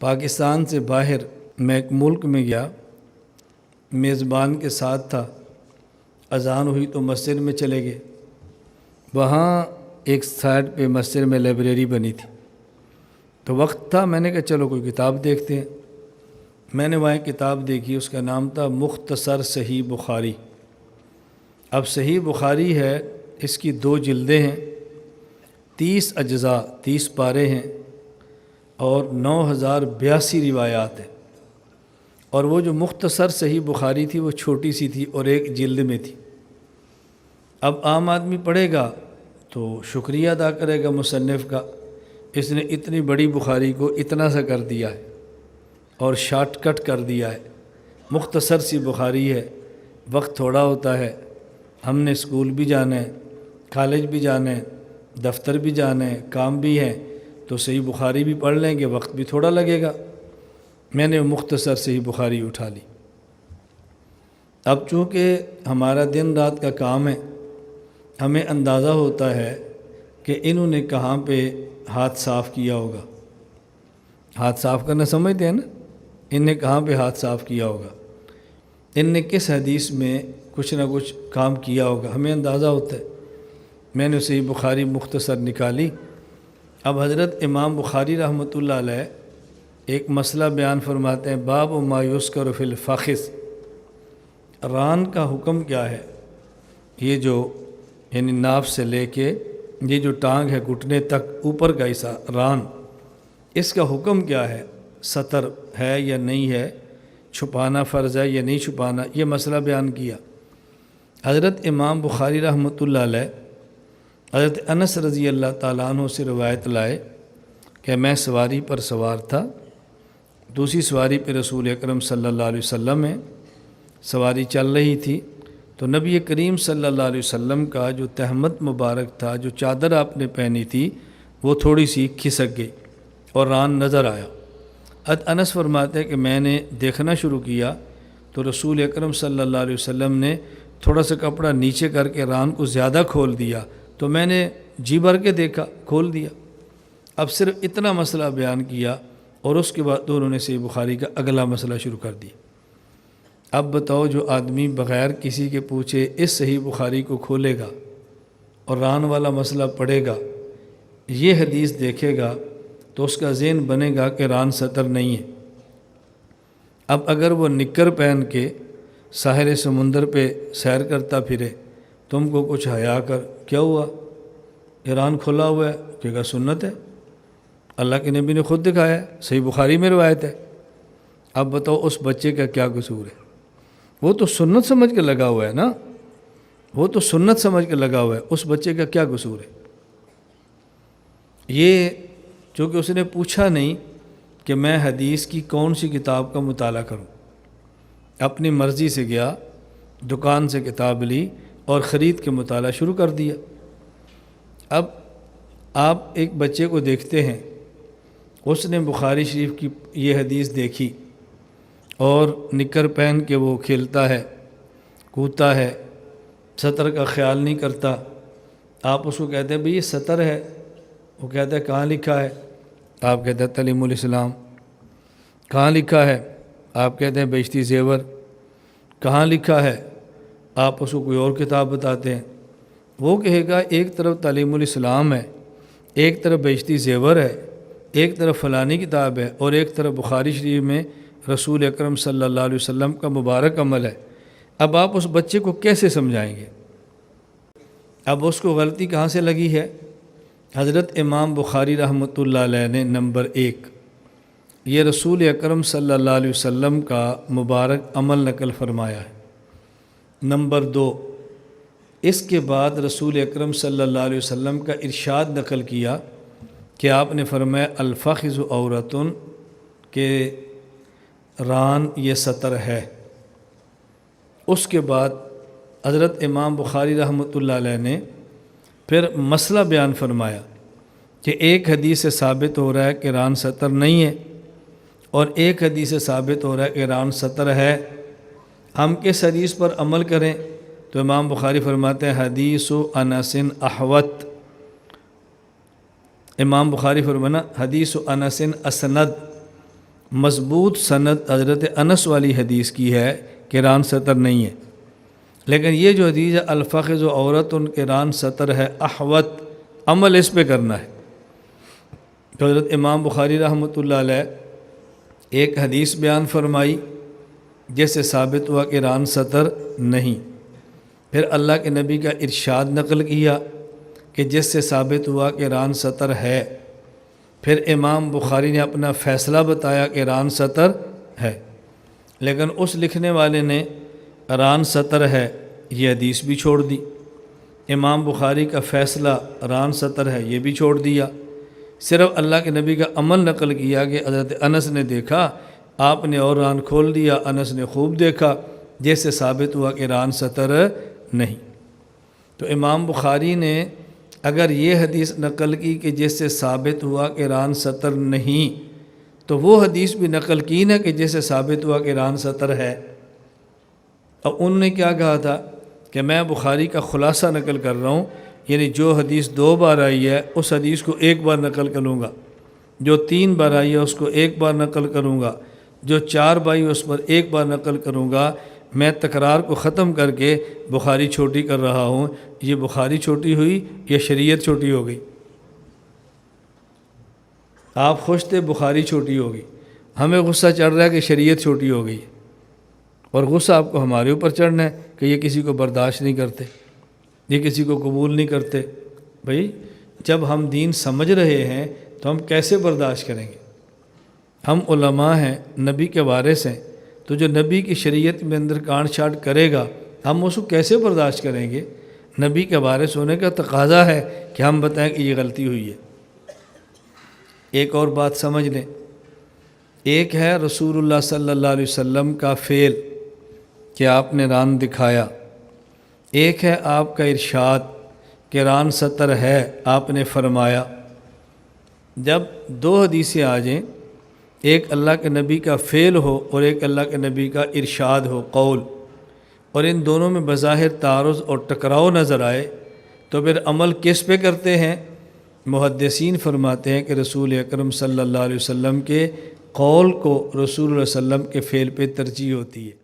پاکستان سے باہر میں ایک ملک میں گیا، میزبان کے ساتھ تھا، اذان ہوئی تو مسجد میں چلے گئے۔ وہاں ایک سائڈ پہ مسجد میں لائبریری بنی تھی، تو وقت تھا، میں نے کہا چلو کوئی کتاب دیکھتے ہیں۔ میں نے وہاں ایک کتاب دیکھی، اس کا نام تھا مختصر صحیح بخاری۔ اب صحیح بخاری ہے، اس کی 2 جلدیں ہیں، 30 اجزاء، 30 پارے ہیں اور 9082 روایات ہیں۔ اور وہ جو مختصر صحیح بخاری تھی وہ چھوٹی سی تھی اور ایک جلد میں تھی۔ اب عام آدمی پڑھے گا تو شکریہ ادا کرے گا مصنف کا، اس نے اتنی بڑی بخاری کو اتنا سا کر دیا ہے اور شارٹ کٹ کر دیا ہے، مختصر سی بخاری ہے، وقت تھوڑا ہوتا ہے، ہم نے اسکول بھی جانا ہے، کالج بھی جانا ہے، دفتر بھی جانا ہے، کام بھی ہے، تو صحیح بخاری بھی پڑھ لیں گے، وقت بھی تھوڑا لگے گا۔ میں نے مختصر صحیح بخاری اٹھا لی۔ اب چونکہ ہمارا دن رات کا کام ہے، ہمیں اندازہ ہوتا ہے کہ انہوں نے کہاں پہ ہاتھ صاف کیا ہوگا۔ ہاتھ صاف کرنا سمجھتے ہیں نا، ان نے کہاں پہ ہاتھ صاف کیا ہوگا، ان نے کس حدیث میں کچھ نہ کچھ کام کیا ہوگا، ہمیں اندازہ ہوتا ہے۔ میں نے صحیح بخاری مختصر نکالی۔ اب حضرت امام بخاری رحمۃ اللہ علیہ ایک مسئلہ بیان فرماتے ہیں، باب ما یذکر فی الفخذ، ران کا حکم کیا ہے؟ یہ جو یعنی ناف سے لے کے یہ جو ٹانگ ہے گھٹنے تک اوپر کا حصہ ران، اس کا حکم کیا ہے؟ سطر ہے یا نہیں ہے، چھپانا فرض ہے یا نہیں چھپانا، یہ مسئلہ بیان کیا۔ حضرت امام بخاری رحمۃ اللہ علیہ حضرت انس رضی اللہ تعالیٰ عنہ سے روایت لائے کہ میں سواری پر سوار تھا، دوسری سواری پہ رسول اکرم صلی اللہ علیہ وسلم ہے، سواری چل رہی تھی تو نبی کریم صلی اللہ علیہ وسلم کا جو تہمت مبارک تھا، جو چادر آپ نے پہنی تھی، وہ تھوڑی سی کھسک گئی اور ران نظر آیا۔ انس فرماتے ہیں کہ میں نے دیکھنا شروع کیا تو رسول اکرم صلی اللہ علیہ وسلم نے تھوڑا سا کپڑا نیچے کر کے ران کو زیادہ کھول دیا، تو میں نے جی بھر کے دیکھا، کھول دیا۔ اب صرف اتنا مسئلہ بیان کیا اور اس کے بعد انہوں نے صحیح بخاری کا اگلا مسئلہ شروع کر دیا۔ اب بتاؤ، جو آدمی بغیر کسی کے پوچھے اس صحیح بخاری کو کھولے گا اور ران والا مسئلہ پڑھے گا، یہ حدیث دیکھے گا تو اس کا ذہن بنے گا کہ ران سطر نہیں ہے۔ اب اگر وہ نکر پہن کے ساحل سمندر پہ سیر کرتا پھرے، تم کو کچھ حیا کر، کیا ہوا؟ یہ ران کھلا ہوا ہے، کہ گا سنت ہے، اللہ کے نبی نے خود دکھایا ہے، صحیح بخاری میں روایت ہے۔ اب بتاؤ اس بچے کا کیا قصور ہے؟ وہ تو سنت سمجھ کے لگا ہوا ہے نا، وہ تو سنت سمجھ کے لگا ہوا ہے، اس بچے کا کیا قصور ہے؟ یہ چونکہ اس نے پوچھا نہیں کہ میں حدیث کی کون سی کتاب کا مطالعہ کروں، اپنی مرضی سے گیا، دکان سے کتاب لی اور خرید کے مطالعہ شروع کر دیا۔ اب آپ ایک بچے کو دیکھتے ہیں، اس نے بخاری شریف کی یہ حدیث دیکھی اور نکر پہن کے وہ کھیلتا ہے، کودتا ہے، سطر کا خیال نہیں کرتا۔ آپ اس کو کہتے ہیں بھئی یہ سطر ہے، وہ کہتا ہے کہاں لکھا ہے؟ آپ کہتے ہیں تعلیم الاسلام۔ کہاں لکھا ہے؟ آپ کہتے ہیں بیشتی زیور۔ کہاں لکھا ہے؟ آپ اس کو کوئی اور کتاب بتاتے ہیں۔ وہ کہے گا ایک طرف تعلیم الاسلام ہے، ایک طرف بیشتی زیور ہے، ایک طرف فلانی کتاب ہے، اور ایک طرف بخاری شریف میں رسول اکرم صلی اللہ علیہ وسلم کا مبارک عمل ہے۔ اب آپ اس بچے کو کیسے سمجھائیں گے؟ اب اس کو غلطی کہاں سے لگی ہے؟ حضرت امام بخاری رحمۃ اللہ علیہ نے نمبر 1 یہ رسول اکرم صلی اللہ علیہ وسلم کا مبارک عمل نقل فرمایا ہے۔ نمبر 2 اس کے بعد رسول اکرم صلی اللہ علیہ وسلم کا ارشاد نقل کیا کہ آپ نے فرمایا الفخذ عورتن، کہ ران یہ سطر ہے۔ اس کے بعد حضرت امام بخاری رحمۃ اللہ علیہ نے پھر مسئلہ بیان فرمایا کہ ایک حدیث سے ثابت ہو رہا ہے کہ ران سطر نہیں ہے اور ایک حدیث سے ثابت ہو رہا ہے کہ ران سطر ہے، ہم کس حدیث پر عمل کریں؟ تو امام بخاری فرماتے ہیں حدیث انس احوط، امام بخاری فرمانا حدیث انس اسند، مضبوط سند حضرت انس والی حدیث کی ہے کہ ران سطر نہیں ہے، لیکن یہ جو حدیث ہے الفخذ و عورت ان کے ران سطر ہے احوط، عمل اس پہ کرنا ہے۔ تو حضرت امام بخاری رحمۃ اللہ علیہ ایک حدیث بیان فرمائی جس سے ثابت ہوا کہ ران سطر نہیں، پھر اللہ کے نبی کا ارشاد نقل کیا کہ جس سے ثابت ہوا کہ ران سطر ہے، پھر امام بخاری نے اپنا فیصلہ بتایا کہ ران سطر ہے، لیکن اس لکھنے والے نے ران سطر ہے یہ حدیث بھی چھوڑ دی، امام بخاری کا فیصلہ ران سطر ہے یہ بھی چھوڑ دیا، صرف اللہ کے نبی کا عمل نقل کیا کہ حضرت انس نے دیکھا، آپ نے اور ران کھول دیا، انس نے خوب دیکھا، جس سے ثابت ہوا کہ ران سطر نہیں۔ تو امام بخاری نے اگر یہ حدیث نقل کی کہ جس سے ثابت ہوا کہ ران سطر نہیں، تو وہ حدیث بھی نقل کی نا کہ جس سے ثابت ہوا کہ ران سطر ہے۔ اور انہوں نے کیا کہا تھا کہ میں بخاری کا خلاصہ نقل کر رہا ہوں، یعنی جو حدیث 2 بار آئی ہے اس حدیث کو 1 بار نقل کروں گا، جو 3 بار آئی ہے اس کو 1 بار نقل کروں گا، جو 4 بار آئی اس پر 1 بار نقل کروں گا۔ میں تکرار کو ختم کر کے بخاری چھوٹی کر رہا ہوں۔ یہ بخاری چھوٹی ہوئی یا شریعت چھوٹی ہو گئی؟ آپ خوش تھے بخاری چھوٹی ہوگی، ہمیں غصہ چڑھ رہا ہے کہ شریعت چھوٹی ہو گئی، اور غصہ آپ کو ہمارے اوپر چڑھنا ہے کہ یہ کسی کو برداشت نہیں کرتے، یہ کسی کو قبول نہیں کرتے۔ بھئی جب ہم دین سمجھ رہے ہیں تو ہم کیسے برداشت کریں گے؟ ہم علماء ہیں، نبی کے وارث ہیں، تو جو نبی کی شریعت میں اندر کانٹ چھانٹ کرے گا ہم اس کو کیسے برداشت کریں گے؟ نبی کے وارث ہونے کا تقاضا ہے کہ ہم بتائیں کہ یہ غلطی ہوئی ہے۔ ایک اور بات سمجھ لیں، ایک ہے رسول اللہ صلی اللہ علیہ وسلم کا فعل کہ آپ نے ران دکھایا، ایک ہے آپ کا ارشاد کہ ران سطر ہے، آپ نے فرمایا۔ جب 2 حدیثیں آ جائیں، ایک اللہ کے نبی کا فعل ہو اور ایک اللہ کے نبی کا ارشاد ہو، قول، اور ان دونوں میں بظاہر تعارض اور ٹکراؤ نظر آئے، تو پھر عمل کس پہ کرتے ہیں؟ محدثین فرماتے ہیں کہ رسول اکرم صلی اللہ علیہ وسلم کے قول کو رسول اللہ علیہ وسلم کے فعل پہ ترجیح ہوتی ہے۔